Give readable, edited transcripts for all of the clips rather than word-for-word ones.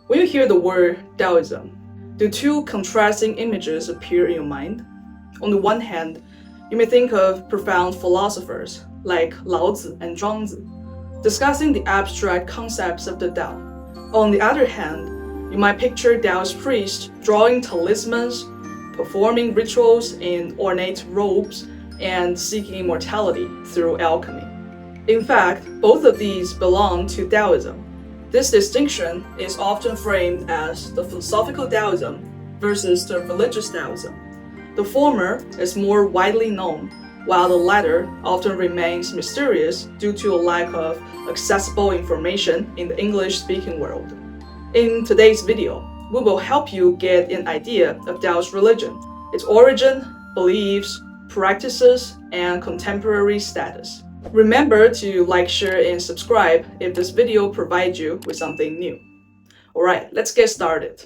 When you hear the word Taoism, do two contrasting images appear in your mind? On the one hand, you may think of profound philosophers like Laozi and Zhuangzi, discussing the abstract concepts of the Tao. On the other hand, you might picture Taoist priests drawing talismans, performing rituals in ornate robes, and seeking immortality through alchemy. In fact, both of these belong to Taoism. This distinction is often framed as the philosophical Taoism versus the religious Taoism. The former is more widely known, while the latter often remains mysterious due to a lack of accessible information in the English-speaking world. In today's video, we will help you get an idea of Taoist religion, its origin, beliefs, practices, and contemporary status. Remember to like, share, and subscribe if this video provides you with something new. Alright, let's get started.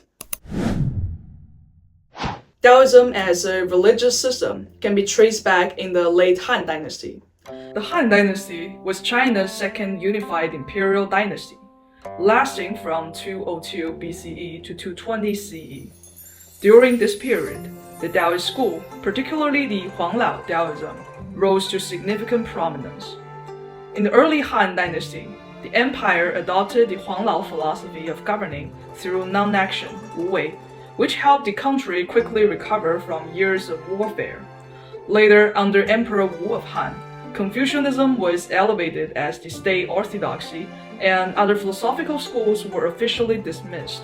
Taoism as a religious system can be traced back in the late Han Dynasty. The Han Dynasty was China's second unified imperial dynasty, lasting from 202 BCE to 220 CE. During this period, the Daoist school, particularly the Huanglao Daoism, rose to significant prominence. In the early Han Dynasty, the empire adopted the Huanglao philosophy of governing through non-action, Wu Wei, which helped the country quickly recover from years of warfare. Later, under Emperor Wu of Han, Confucianism was elevated as the state orthodoxy, and other philosophical schools were officially dismissed.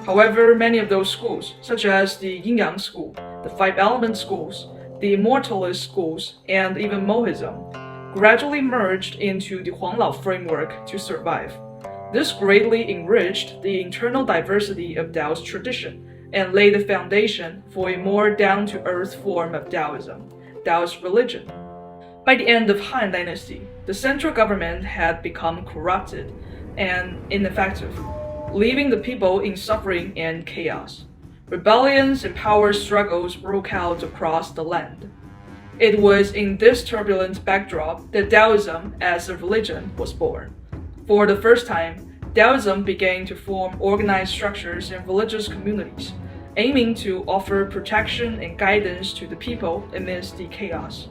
However, many of those schools, such as the Yin-Yang school, the Five-Element schools, the Immortalist schools, and even Mohism, gradually merged into the Huanglao framework to survive. This greatly enriched the internal diversity of Taoist tradition and laid the foundation for a more down-to-earth form of Taoism, Taoist religion. By the end of Han Dynasty, the central government had become corrupted and ineffective, leaving the people in suffering and chaos. Rebellions and power struggles broke out across the land. It was in this turbulent backdrop that Taoism as a religion was born. For the first time, Taoism began to form organized structures and religious communities, aiming to offer protection and guidance to the people amidst the chaos.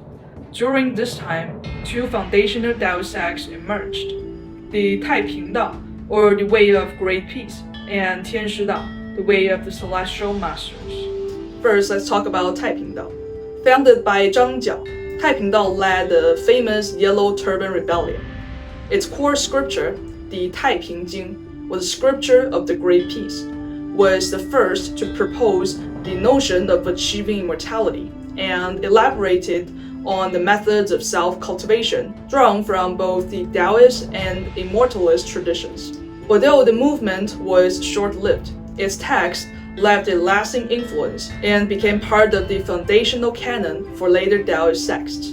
During this time, two foundational Taoist sects emerged: the Taiping Dao, or the Way of Great Peace, and Tianshi Dao, the Way of the Celestial Masters. First, let's talk about Taiping Dao. Founded by Zhang Jiao, Taiping Dao led the famous Yellow Turban Rebellion. Its core scripture, the Taiping Jing, was a scripture of the Great Peace, was the first to propose the notion of achieving immortality, and elaborated on the methods of self-cultivation drawn from both the Taoist and Immortalist traditions. Although the movement was short-lived, its text left a lasting influence and became part of the foundational canon for later Taoist sects.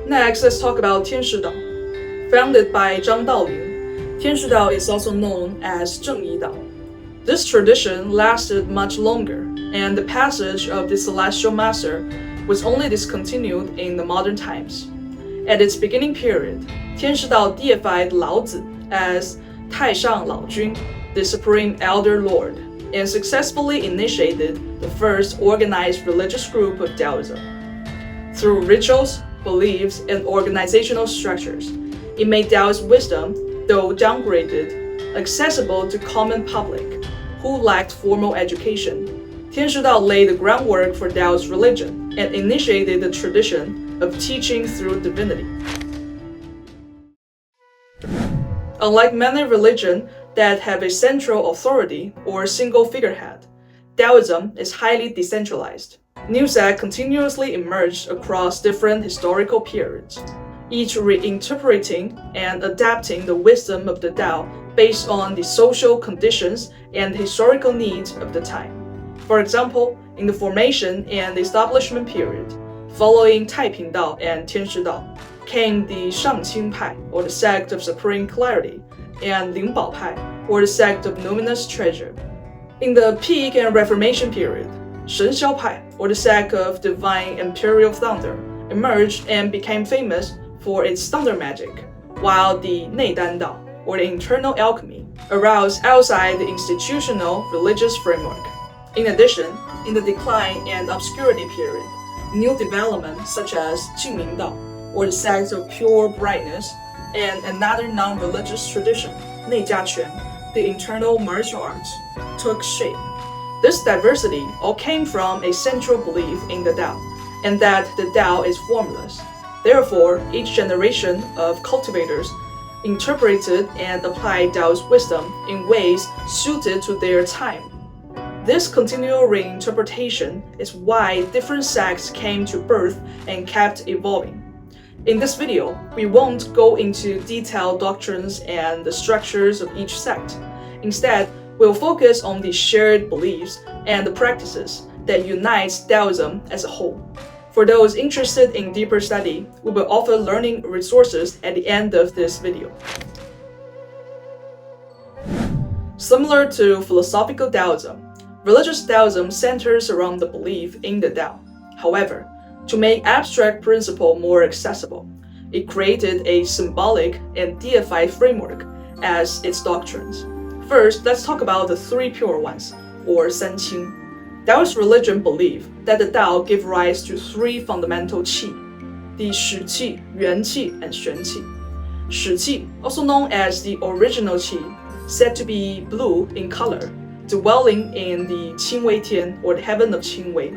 Next, let's talk about Tianshi Dao. Founded by Zhang Daoling, Tianshi Dao is also known as Zhengyi Dao. This tradition lasted much longer, and the passage of the Celestial Master was only discontinued in the modern times. At its beginning period, Tianshi Dao deified Laozi as Taishang Laojun, the Supreme Elder Lord, and successfully initiated the first organized religious group of Taoism. Through rituals, beliefs, and organizational structures, it made Taoist wisdom, though downgraded, accessible to common public who lacked formal education. Tianshi Dao laid the groundwork for Taoist religion and initiated the tradition of teaching through divinity. Unlike many religions that have a central authority or a single figurehead, Taoism is highly decentralized. New sects continuously emerged across different historical periods, each reinterpreting and adapting the wisdom of the Tao based on the social conditions and historical needs of the time. For example, in the formation and establishment period, following Taiping Dao and Tianshi Dao, came the Sanqing Pai, or the sect of supreme clarity, and Lingbao Pai, or the sect of luminous treasure. In the peak and Reformation period, Shengxuan Pai, or the sect of divine imperial thunder, emerged and became famous for its thunder magic, while the Neidan Dao, or the internal alchemy, arose outside the institutional religious framework. In addition, in the decline and obscurity period, new developments such as Jingming Dao, or the sect of pure brightness, and another non-religious tradition, 内家拳, the internal martial arts, took shape. This diversity all came from a central belief in the Tao, and that the Tao is formless. Therefore, each generation of cultivators interpreted and applied Taoist wisdom in ways suited to their time. This continual reinterpretation is why different sects came to birth and kept evolving. In this video, we won't go into detailed doctrines and the structures of each sect. Instead, we'll focus on the shared beliefs and the practices that unites Taoism as a whole. For those interested in deeper study, we will offer learning resources at the end of this video. Similar to philosophical Taoism, religious Taoism centers around the belief in the Tao. However, to make abstract principle more accessible, it created a symbolic and deified framework as its doctrines. First, let's talk about the three pure ones, or Sanqing. Taoist religion believed that the Tao gave rise to three fundamental qi, the Shi qi, Yuan qi, and Xuan qi. Shi qi, also known as the original qi, said to be blue in color, dwelling in the Qingwei Tian, or the heaven of Qingwei.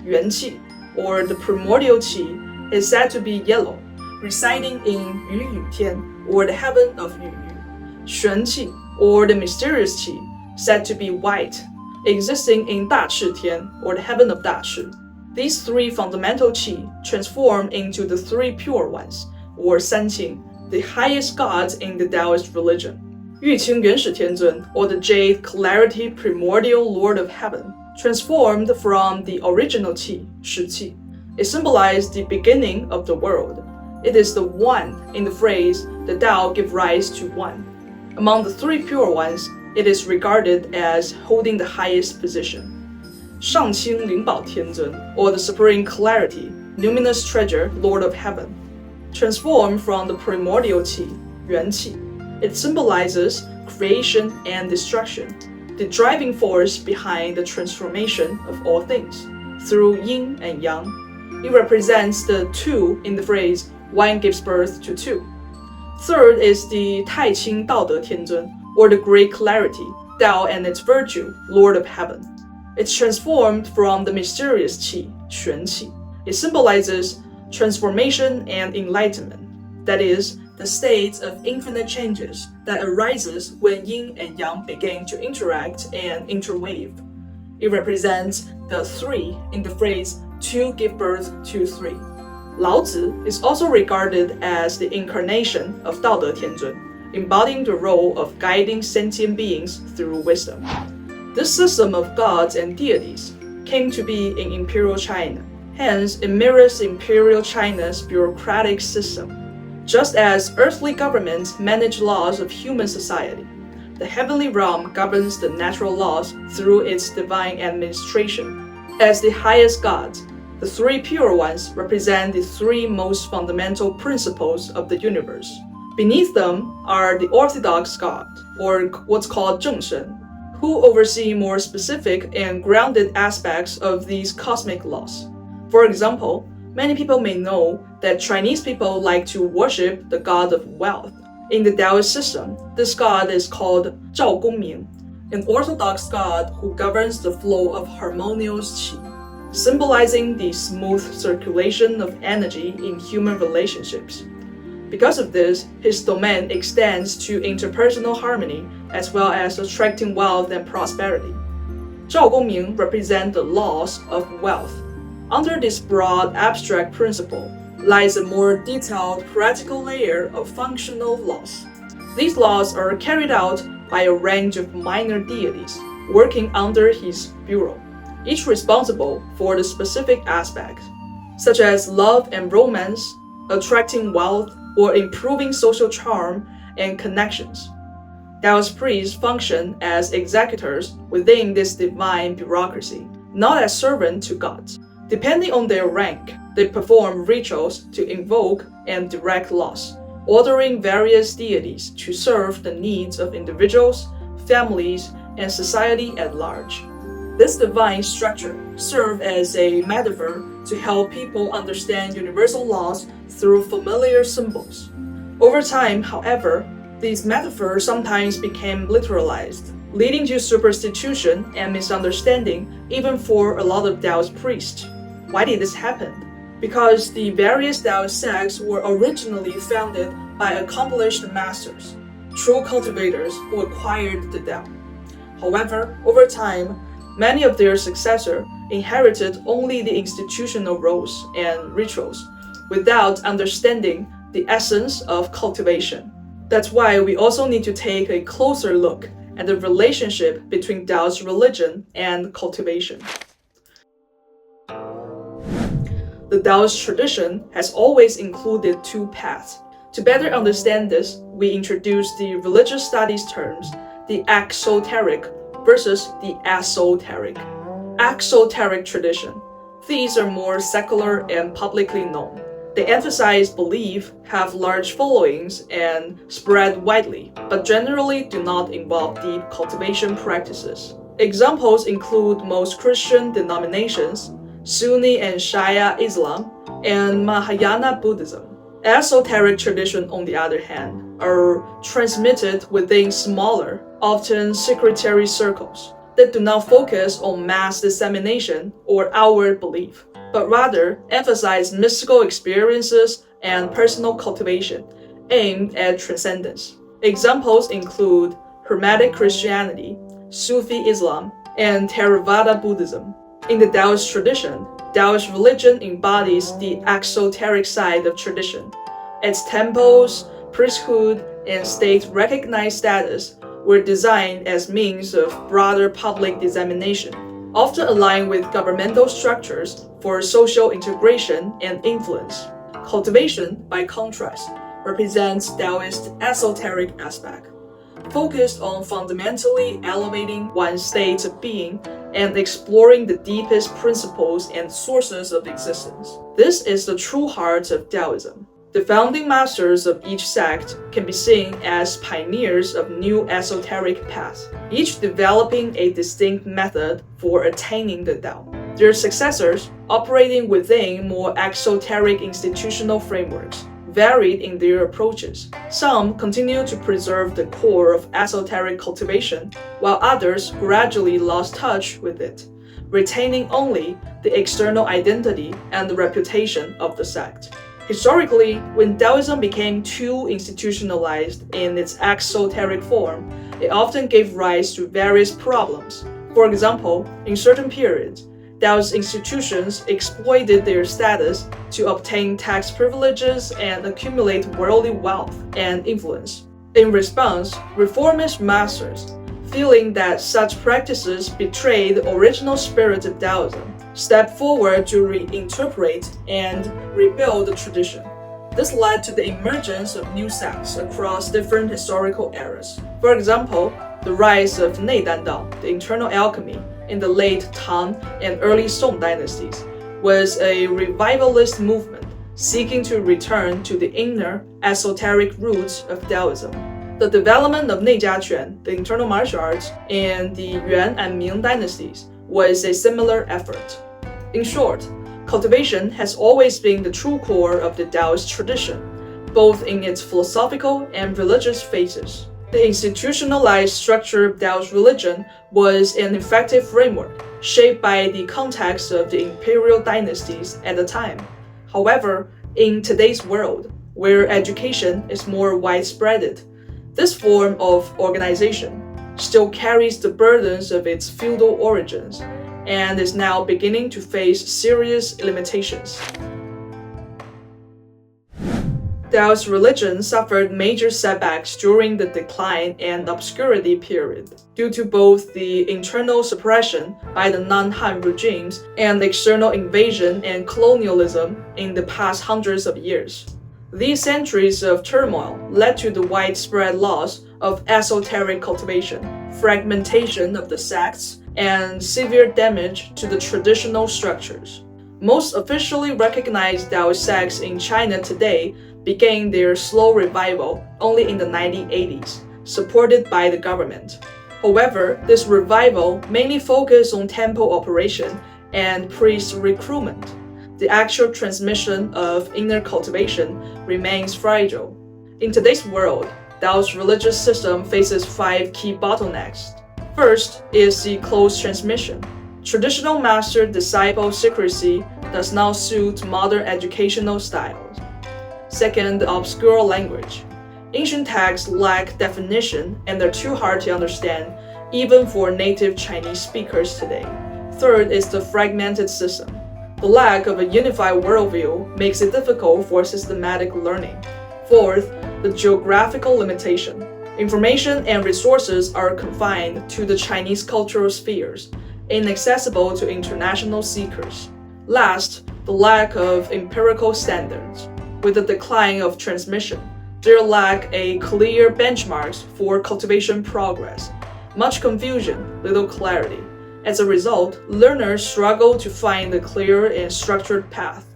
Yuan qi, or the primordial qi, is said to be yellow, residing in Yu Yu Tian, or the heaven of Yu Yu. Xuan qi, or the mysterious qi, said to be white, existing in Da Chi Tian, or the heaven of Da Chi. These three fundamental qi transform into the three pure ones, or Sanqing, the highest gods in the Daoist religion. Yuqing Yuanshi Tianzun, or the Jade Clarity Primordial Lord of Heaven, transformed from the original qi, Shi qi. It symbolized the beginning of the world. It is the one in the phrase, the Tao give rise to one. Among the three pure ones, it is regarded as holding the highest position. Shangqing Lingbao Tianzun, or the Supreme Clarity, Luminous Treasure, Lord of Heaven, transformed from the primordial qi, Yuan qi. It symbolizes creation and destruction, the driving force behind the transformation of all things, through yin and yang. It represents the two in the phrase, one gives birth to two. Third is the Taiqing Daode Tianzun, or the Great Clarity, Tao and its virtue, Lord of Heaven. It's transformed from the mysterious qi, Xuan qi. It symbolizes transformation and enlightenment, that is, the state of infinite changes that arises when yin and yang begin to interact and interweave. It represents the three in the phrase, two give birth to three. Laozi is also regarded as the incarnation of Daode Tianzun, embodying the role of guiding sentient beings through wisdom. This system of gods and deities came to be in Imperial China. Hence, it mirrors Imperial China's bureaucratic system. Just as earthly governments manage laws of human society, the heavenly realm governs the natural laws through its divine administration. As the highest gods, the three pure ones represent the three most fundamental principles of the universe. Beneath them are the orthodox gods, or what's called Zhengshen, who oversee more specific and grounded aspects of these cosmic laws. For example, many people may know that Chinese people like to worship the god of wealth. In the Taoist system, this god is called Zhao Gongming, an orthodox god who governs the flow of harmonious qi, symbolizing the smooth circulation of energy in human relationships. Because of this, his domain extends to interpersonal harmony as well as attracting wealth and prosperity. Zhao Gongming represents the laws of wealth. Under this broad abstract principle lies a more detailed practical layer of functional laws. These laws are carried out by a range of minor deities working under his bureau, each responsible for the specific aspects, such as love and romance, attracting wealth, or improving social charm and connections. Taoist priests function as executors within this divine bureaucracy, not as servants to gods. Depending on their rank, they perform rituals to invoke and direct laws, ordering various deities to serve the needs of individuals, families, and society at large. This divine structure served as a metaphor to help people understand universal laws through familiar symbols. Over time, however, these metaphors sometimes became literalized, leading to superstition and misunderstanding even for a lot of Taoist priests. Why did this happen? Because the various Taoist sects were originally founded by accomplished masters, true cultivators who acquired the Tao. However, over time, many of their successors inherited only the institutional roles and rituals without understanding the essence of cultivation. That's why we also need to take a closer look at the relationship between Taoist religion and cultivation. The Taoist tradition has always included two paths. To better understand this, we introduce the religious studies terms, the exoteric versus the esoteric. Exoteric tradition. These are more secular and publicly known. They emphasize belief, have large followings, and spread widely, but generally do not involve deep cultivation practices. Examples include most Christian denominations, Sunni and Shia Islam, and Mahayana Buddhism. Esoteric traditions, on the other hand, are transmitted within smaller, often secretary circles that do not focus on mass dissemination or outward belief, but rather emphasize mystical experiences and personal cultivation aimed at transcendence. Examples include Hermetic Christianity, Sufi Islam, and Theravada Buddhism. In the Taoist tradition, Taoist religion embodies the exoteric side of tradition. Its temples, priesthood, and state-recognized status were designed as means of broader public dissemination, often aligned with governmental structures for social integration and influence. Cultivation, by contrast, represents Taoist esoteric aspect, focused on fundamentally elevating one's state of being and exploring the deepest principles and sources of existence. This is the true heart of Taoism. The founding masters of each sect can be seen as pioneers of new esoteric paths, each developing a distinct method for attaining the Tao. Their successors, operating within more exoteric institutional frameworks, varied in their approaches. Some continue to preserve the core of esoteric cultivation, while others gradually lost touch with it, retaining only the external identity and the reputation of the sect. Historically, when Taoism became too institutionalized in its exoteric form, it often gave rise to various problems. For example, in certain periods, Taoist institutions exploited their status to obtain tax privileges and accumulate worldly wealth and influence. In response, reformist masters, feeling that such practices betrayed the original spirit of Taoism, stepped forward to reinterpret and rebuild the tradition. This led to the emergence of new sects across different historical eras. For example, the rise of Neidan Dao, the internal alchemy, in the late Tang and early Song dynasties, was a revivalist movement seeking to return to the inner, esoteric roots of Taoism. The development of Neijiaquan, the internal martial arts, in the Yuan and Ming dynasties was a similar effort. In short, cultivation has always been the true core of the Taoist tradition, both in its philosophical and religious phases. The institutionalized structure of Taoist religion was an effective framework, shaped by the context of the imperial dynasties at the time. However, in today's world, where education is more widespread, this form of organization still carries the burdens of its feudal origins and is now beginning to face serious limitations. Taoist religion suffered major setbacks during the decline and obscurity period, due to both the internal suppression by the non-Han regimes and external invasion and colonialism in the past hundreds of years. These centuries of turmoil led to the widespread loss of esoteric cultivation, fragmentation of the sects, and severe damage to the traditional structures. Most officially recognized Taoist sects in China today began their slow revival only in the 1980s, supported by the government. However, this revival mainly focused on temple operation and priest recruitment. The actual transmission of inner cultivation remains fragile. In today's world, Taoist religious system faces 5 key bottlenecks. First is the close transmission. Traditional master-disciple secrecy does not suit modern educational styles. Second, the obscure language. Ancient texts lack definition and are too hard to understand, even for native Chinese speakers today. Third is the fragmented system. The lack of a unified worldview makes it difficult for systematic learning. Fourth, the geographical limitation. Information and resources are confined to the Chinese cultural spheres, inaccessible to international seekers. Last, the lack of empirical standards. With the decline of transmission, there lack a clear benchmarks for cultivation progress. Much confusion, little clarity. As a result, learners struggle to find a clear and structured path.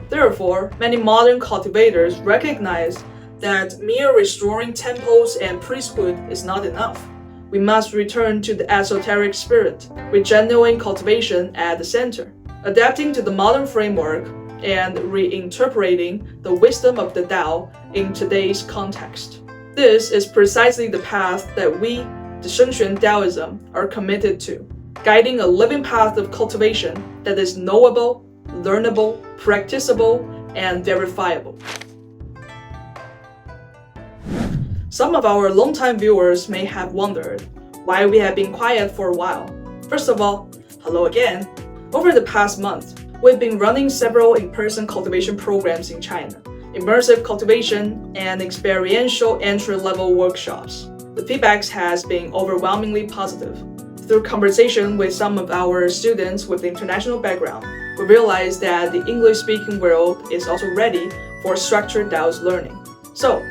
Therefore, many modern cultivators recognize that mere restoring temples and priesthood is not enough. We must return to the esoteric spirit, with genuine cultivation at the center, adapting to the modern framework and reinterpreting the wisdom of the Tao in today's context. This is precisely the path that we, the Shengxuan Daoism, are committed to, guiding a living path of cultivation that is knowable, learnable, practicable, and verifiable. Some of our longtime viewers may have wondered why we have been quiet for a while. First of all, hello again. Over the past month, we've been running several in-person cultivation programs in China, immersive cultivation, and experiential entry-level workshops. The feedback has been overwhelmingly positive. Through conversation with some of our students with international background, we realized that the English-speaking world is also ready for structured Taoist learning. So,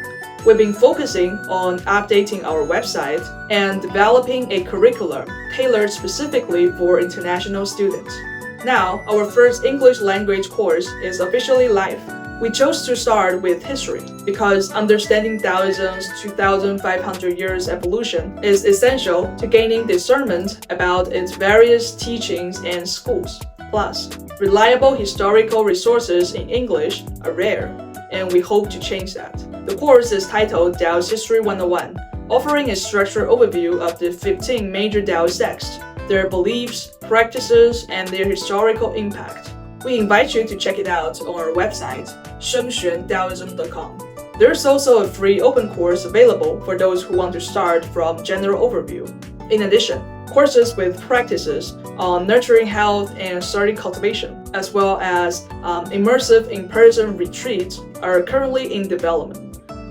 we've been focusing on updating our website and developing a curriculum tailored specifically for international students. Now, our first English language course is officially live. We chose to start with history because understanding Taoism's 2,500 years evolution is essential to gaining discernment about its various teachings and schools. Plus, reliable historical resources in English are rare, and we hope to change that. The course is titled Taoist History 101, offering a structured overview of the 15 major Taoist texts, their beliefs, practices, and their historical impact. We invite you to check it out on our website, shengxuandaoism.com. There's also a free open course available for those who want to start from general overview. In addition, courses with practices on nurturing health and starting cultivation, as well as immersive in-person retreats are currently in development.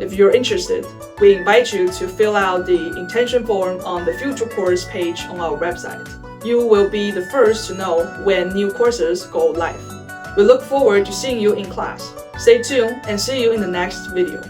If you're interested, we invite you to fill out the intention form on the future course page on our website. You will be the first to know when new courses go live. We look forward to seeing you in class. Stay tuned and see you in the next video.